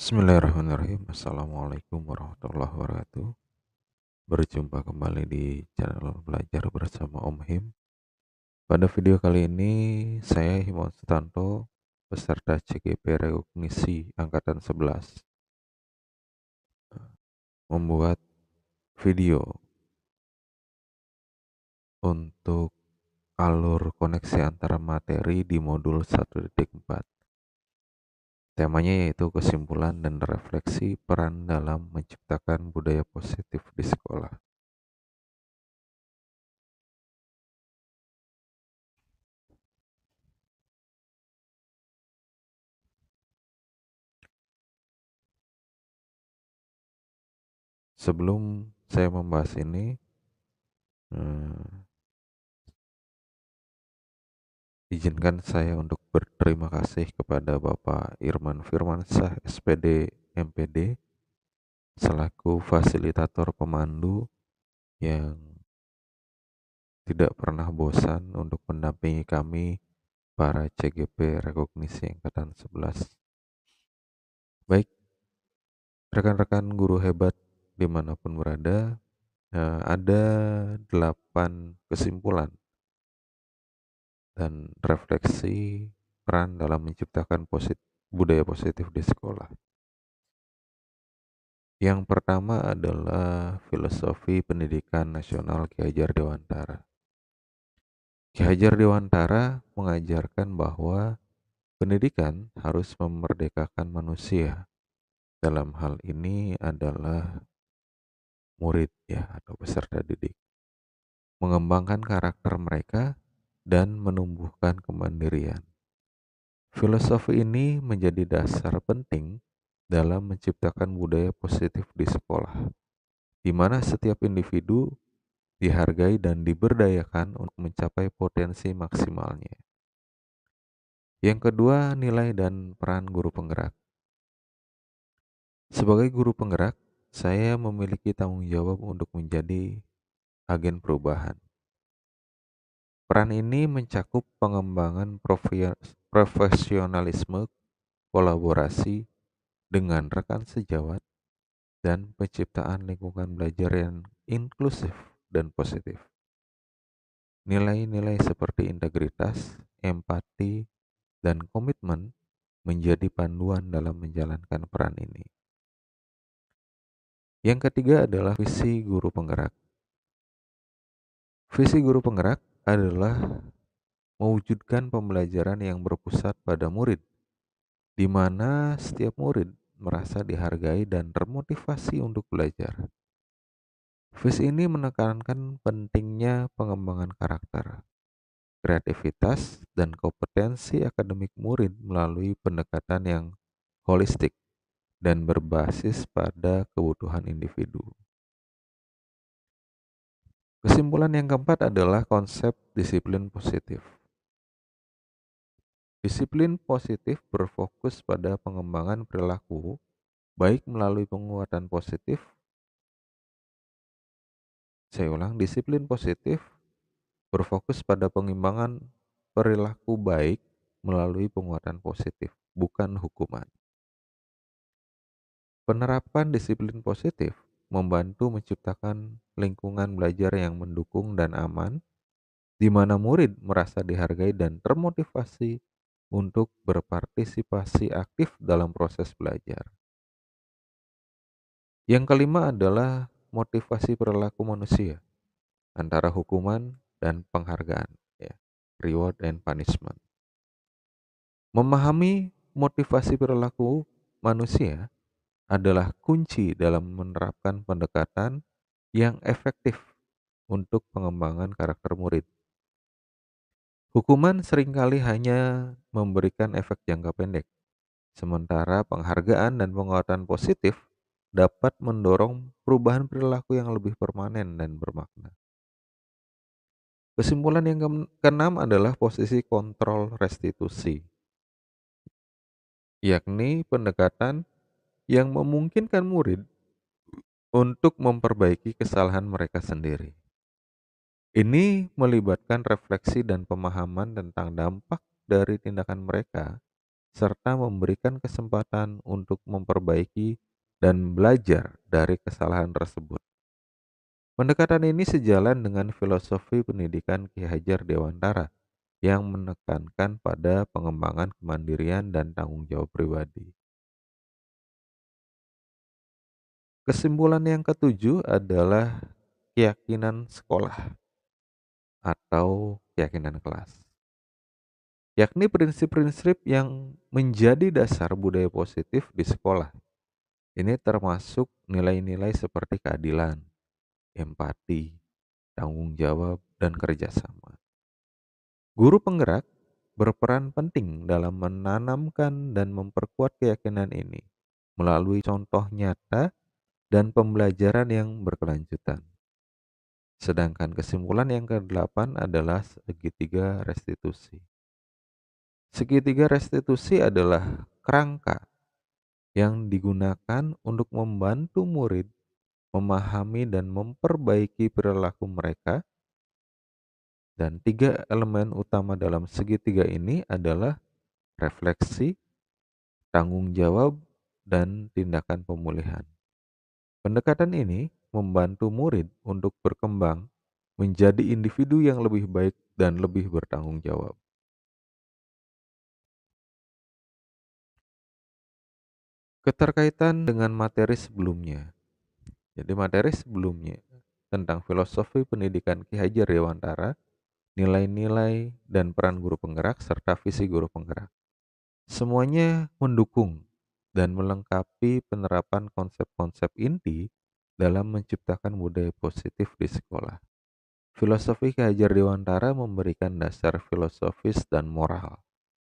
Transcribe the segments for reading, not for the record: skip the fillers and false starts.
Bismillahirrahmanirrahim. Assalamualaikum warahmatullahi wabarakatuh. Berjumpa kembali di channel belajar bersama Om Him. Pada video kali ini saya Himawan Sutanto, peserta CGP Rekognisi Angkatan 11, membuat video untuk alur koneksi antara materi di modul 1.4. Temanya yaitu kesimpulan dan refleksi peran dalam menciptakan budaya positif di sekolah. Sebelum saya membahas ini, izinkan saya untuk berterima kasih kepada Bapak Irman Firmansyah, SPD MPD, selaku fasilitator pemandu yang tidak pernah bosan untuk mendampingi kami para CGP Rekognisi Angkatan 11. Baik, rekan-rekan guru hebat dimanapun berada, ada 8 kesimpulan dan refleksi peran dalam menciptakan budaya positif di sekolah. Yang pertama adalah filosofi pendidikan nasional Ki Hajar Dewantara. Ki Hajar Dewantara mengajarkan bahwa pendidikan harus memerdekakan manusia. Dalam hal ini adalah murid atau peserta didik. Mengembangkan karakter mereka dan menumbuhkan kemandirian. Filosofi ini menjadi dasar penting dalam menciptakan budaya positif di sekolah, di mana setiap individu dihargai dan diberdayakan untuk mencapai potensi maksimalnya. Yang kedua, nilai dan peran guru penggerak. Sebagai guru penggerak, saya memiliki tanggung jawab untuk menjadi agen perubahan. Peran ini mencakup pengembangan profesionalisme, kolaborasi dengan rekan sejawat, dan penciptaan lingkungan belajar yang inklusif dan positif. Nilai-nilai seperti integritas, empati, dan komitmen menjadi panduan dalam menjalankan peran ini. Yang ketiga adalah visi guru penggerak. Visi guru penggerak adalah mewujudkan pembelajaran yang berpusat pada murid, di mana setiap murid merasa dihargai dan termotivasi untuk belajar. Visi ini menekankan pentingnya pengembangan karakter, kreativitas, dan kompetensi akademik murid melalui pendekatan yang holistik dan berbasis pada kebutuhan individu. Kesimpulan yang keempat adalah konsep disiplin positif. Disiplin positif berfokus pada pengembangan perilaku, baik melalui penguatan positif. Saya ulang, disiplin positif berfokus pada pengembangan perilaku baik melalui penguatan positif, bukan hukuman. Penerapan disiplin positif membantu menciptakan lingkungan belajar yang mendukung dan aman, di mana murid merasa dihargai dan termotivasi untuk berpartisipasi aktif dalam proses belajar. Yang kelima adalah motivasi perilaku manusia antara hukuman dan penghargaan, reward and punishment. Memahami motivasi perilaku manusia adalah kunci dalam menerapkan pendekatan yang efektif untuk pengembangan karakter murid. Hukuman seringkali hanya memberikan efek jangka pendek, sementara penghargaan dan penguatan positif dapat mendorong perubahan perilaku yang lebih permanen dan bermakna. Kesimpulan yang keenam adalah posisi kontrol restitusi, yakni pendekatan yang memungkinkan murid untuk memperbaiki kesalahan mereka sendiri. Ini melibatkan refleksi dan pemahaman tentang dampak dari tindakan mereka serta memberikan kesempatan untuk memperbaiki dan belajar dari kesalahan tersebut. Pendekatan ini sejalan dengan filosofi pendidikan Ki Hajar Dewantara yang menekankan pada pengembangan kemandirian dan tanggung jawab pribadi. Kesimpulan yang ketujuh adalah keyakinan sekolah atau keyakinan kelas, yakni prinsip-prinsip yang menjadi dasar budaya positif di sekolah. Ini termasuk nilai-nilai seperti keadilan, empati, tanggung jawab, dan kerjasama. Guru penggerak berperan penting dalam menanamkan dan memperkuat keyakinan ini melalui contoh nyata dan pembelajaran yang berkelanjutan. Sedangkan kesimpulan yang kedelapan adalah segitiga restitusi. Segitiga restitusi adalah kerangka yang digunakan untuk membantu murid memahami dan memperbaiki perilaku mereka, dan tiga elemen utama dalam segitiga ini adalah refleksi, tanggung jawab, dan tindakan pemulihan. Pendekatan ini membantu murid untuk berkembang menjadi individu yang lebih baik dan lebih bertanggung jawab. Keterkaitan dengan materi sebelumnya. Jadi materi sebelumnya tentang filosofi pendidikan Ki Hajar Dewantara, nilai-nilai dan peran guru penggerak serta visi guru penggerak. Semuanya mendukung dan melengkapi penerapan konsep-konsep inti dalam menciptakan budaya positif di sekolah. Filosofi Ki Hajar Dewantara memberikan dasar filosofis dan moral,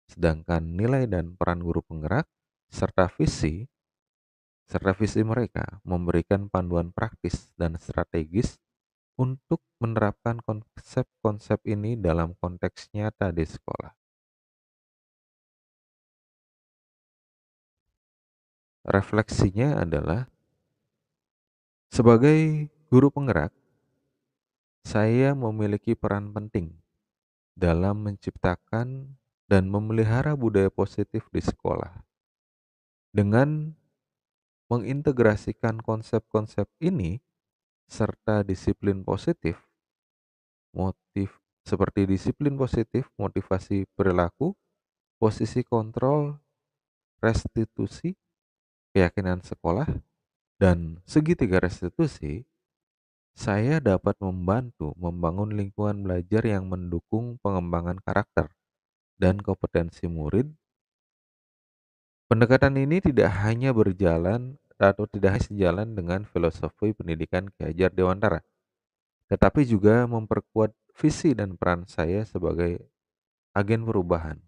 sedangkan nilai dan peran guru penggerak serta visi mereka memberikan panduan praktis dan strategis untuk menerapkan konsep-konsep ini dalam konteks nyata di sekolah. Refleksinya adalah, sebagai guru penggerak, saya memiliki peran penting dalam menciptakan dan memelihara budaya positif di sekolah. Dengan mengintegrasikan konsep-konsep ini serta disiplin positif, motif seperti disiplin positif, motivasi perilaku, posisi kontrol, restitusi, keyakinan sekolah, dan segitiga restitusi, saya dapat membantu membangun lingkungan belajar yang mendukung pengembangan karakter dan kompetensi murid. Pendekatan ini tidak hanya berjalan atau tidak hanya sejalan dengan filosofi pendidikan Ki Hajar Dewantara, tetapi juga memperkuat visi dan peran saya sebagai agen perubahan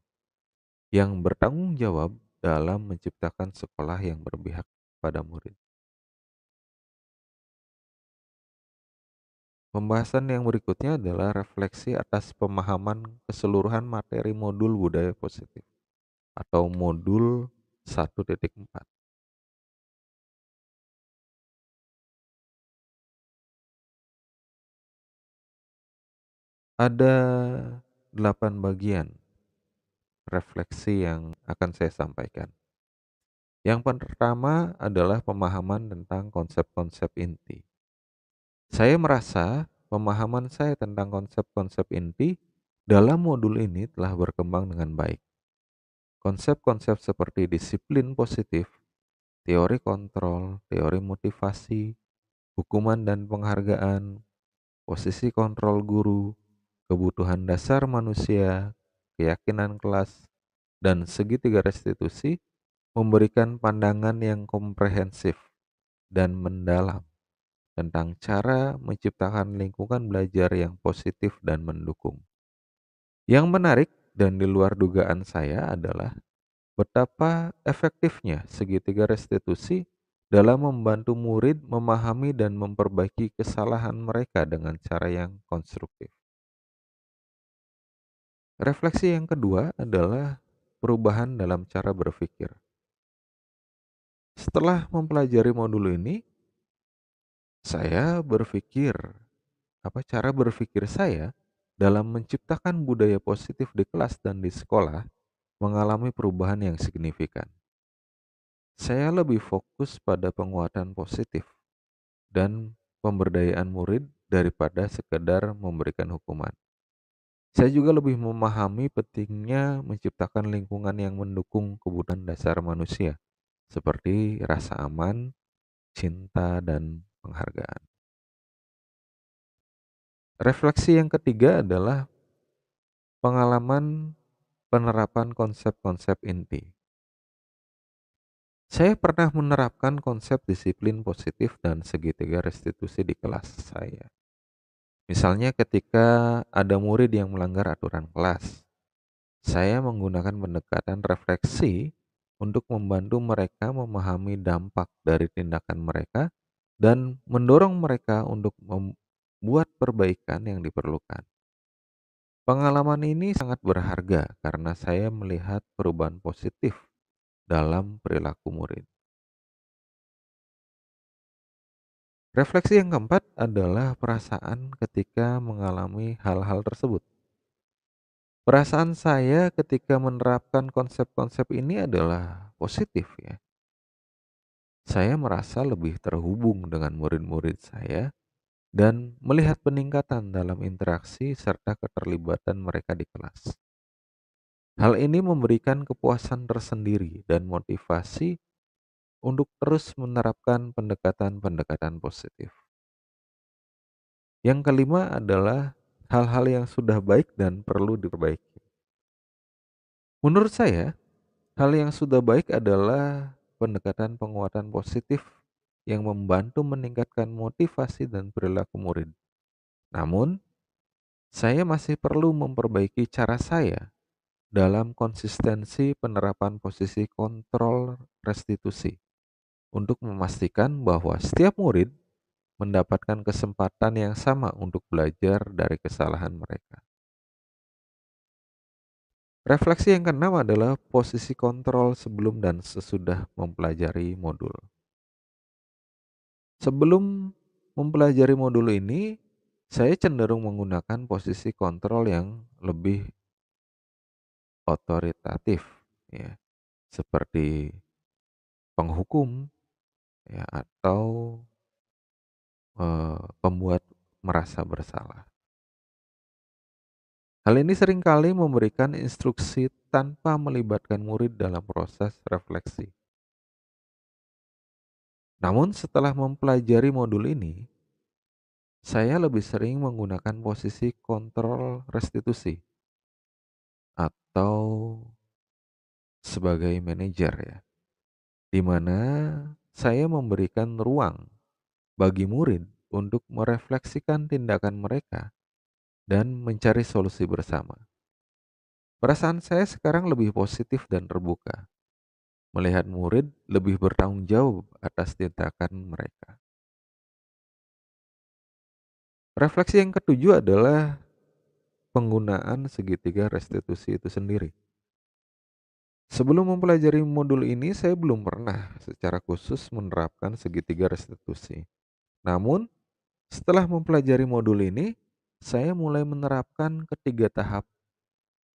yang bertanggung jawab dalam menciptakan sekolah yang berpihak pada murid. Pembahasan yang berikutnya adalah refleksi atas pemahaman keseluruhan materi modul budaya positif atau modul 1.4. Ada 8 bagian refleksi yang akan saya sampaikan. Yang pertama adalah pemahaman tentang konsep-konsep inti. Saya merasa pemahaman saya tentang konsep-konsep inti dalam modul ini telah berkembang dengan baik. Konsep-konsep seperti disiplin positif, teori kontrol, teori motivasi, hukuman dan penghargaan, posisi kontrol guru, kebutuhan dasar manusia, keyakinan kelas, dan segitiga restitusi memberikan pandangan yang komprehensif dan mendalam tentang cara menciptakan lingkungan belajar yang positif dan mendukung. Yang menarik dan di luar dugaan saya adalah betapa efektifnya segitiga restitusi dalam membantu murid memahami dan memperbaiki kesalahan mereka dengan cara yang konstruktif. Refleksi yang kedua adalah perubahan dalam cara berpikir. Setelah mempelajari modul ini, saya berpikir cara berpikir saya dalam menciptakan budaya positif di kelas dan di sekolah mengalami perubahan yang signifikan. Saya lebih fokus pada penguatan positif dan pemberdayaan murid daripada sekedar memberikan hukuman. Saya juga lebih memahami pentingnya menciptakan lingkungan yang mendukung kebutuhan dasar manusia, seperti rasa aman, cinta, dan penghargaan. Refleksi yang ketiga adalah pengalaman penerapan konsep-konsep inti. Saya pernah menerapkan konsep disiplin positif dan segitiga restitusi di kelas saya. Misalnya ketika ada murid yang melanggar aturan kelas, saya menggunakan pendekatan refleksi untuk membantu mereka memahami dampak dari tindakan mereka dan mendorong mereka untuk membuat perbaikan yang diperlukan. Pengalaman ini sangat berharga karena saya melihat perubahan positif dalam perilaku murid. Refleksi yang keempat adalah perasaan ketika mengalami hal-hal tersebut. Perasaan saya ketika menerapkan konsep-konsep ini adalah positif ya. Saya merasa lebih terhubung dengan murid-murid saya dan melihat peningkatan dalam interaksi serta keterlibatan mereka di kelas. Hal ini memberikan kepuasan tersendiri dan motivasi untuk terus menerapkan pendekatan-pendekatan positif. Yang kelima adalah hal-hal yang sudah baik dan perlu diperbaiki. Menurut saya, hal yang sudah baik adalah pendekatan penguatan positif yang membantu meningkatkan motivasi dan perilaku murid. Namun, saya masih perlu memperbaiki cara saya dalam konsistensi penerapan posisi kontrol restitusi untuk memastikan bahwa setiap murid mendapatkan kesempatan yang sama untuk belajar dari kesalahan mereka. Refleksi yang keenam adalah posisi kontrol sebelum dan sesudah mempelajari modul. Sebelum mempelajari modul ini, saya cenderung menggunakan posisi kontrol yang lebih otoritatif, ya, seperti penghukum, ya, atau pembuat merasa bersalah. Hal ini seringkali memberikan instruksi tanpa melibatkan murid dalam proses refleksi. Namun setelah mempelajari modul ini, saya lebih sering menggunakan posisi kontrol restitusi atau sebagai manajer ya, di mana saya memberikan ruang bagi murid untuk merefleksikan tindakan mereka dan mencari solusi bersama. Perasaan saya sekarang lebih positif dan terbuka, melihat murid lebih bertanggung jawab atas tindakan mereka. Refleksi yang ketujuh adalah penggunaan segitiga restitusi itu sendiri. Sebelum mempelajari modul ini, saya belum pernah secara khusus menerapkan segitiga restitusi. Namun, setelah mempelajari modul ini, saya mulai menerapkan ketiga tahap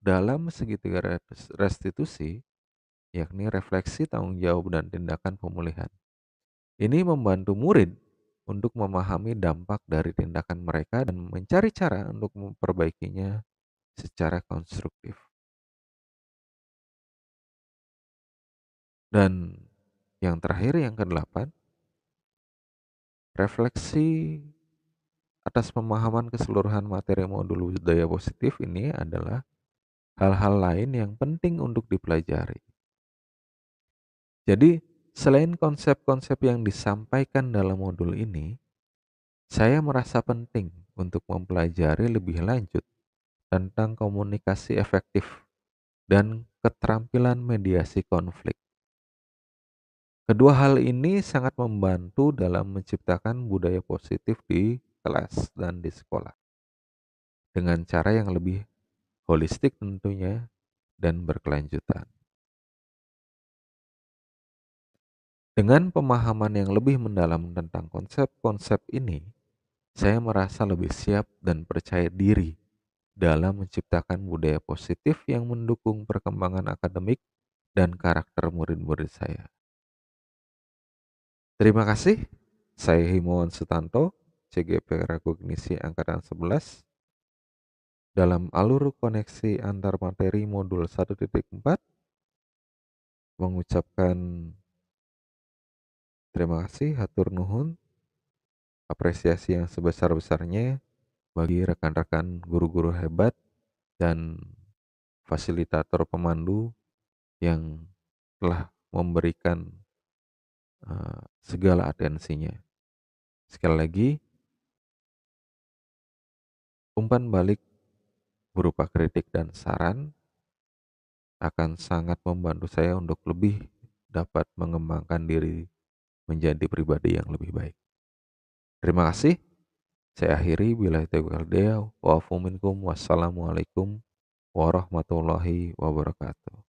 dalam segitiga restitusi, yakni refleksi, tanggung jawab, dan tindakan pemulihan. Ini membantu murid untuk memahami dampak dari tindakan mereka dan mencari cara untuk memperbaikinya secara konstruktif. Dan yang terakhir, yang kedelapan, refleksi atas pemahaman keseluruhan materi modul budaya positif ini adalah hal-hal lain yang penting untuk dipelajari. Jadi, selain konsep-konsep yang disampaikan dalam modul ini, saya merasa penting untuk mempelajari lebih lanjut tentang komunikasi efektif dan keterampilan mediasi konflik. Kedua hal ini sangat membantu dalam menciptakan budaya positif di kelas dan di sekolah dengan cara yang lebih holistik tentunya dan berkelanjutan. Dengan pemahaman yang lebih mendalam tentang konsep-konsep ini, saya merasa lebih siap dan percaya diri dalam menciptakan budaya positif yang mendukung perkembangan akademik dan karakter murid-murid saya. Terima kasih. Saya Himawan Sutanto, CGP Rekognisi Angkatan 11, dalam alur koneksi antar materi modul 1.4 mengucapkan terima kasih, hatur nuhun, apresiasi yang sebesar-besarnya bagi rekan-rekan guru-guru hebat dan fasilitator pemandu yang telah memberikan segala atensinya. Sekali lagi, umpan balik berupa kritik dan saran akan sangat membantu saya untuk lebih dapat mengembangkan diri menjadi pribadi yang lebih baik. Terima kasih. Saya akhiri billahi taufiq wal hidayah. Wa afu minkum. Wassalamualaikum warahmatullahi wabarakatuh.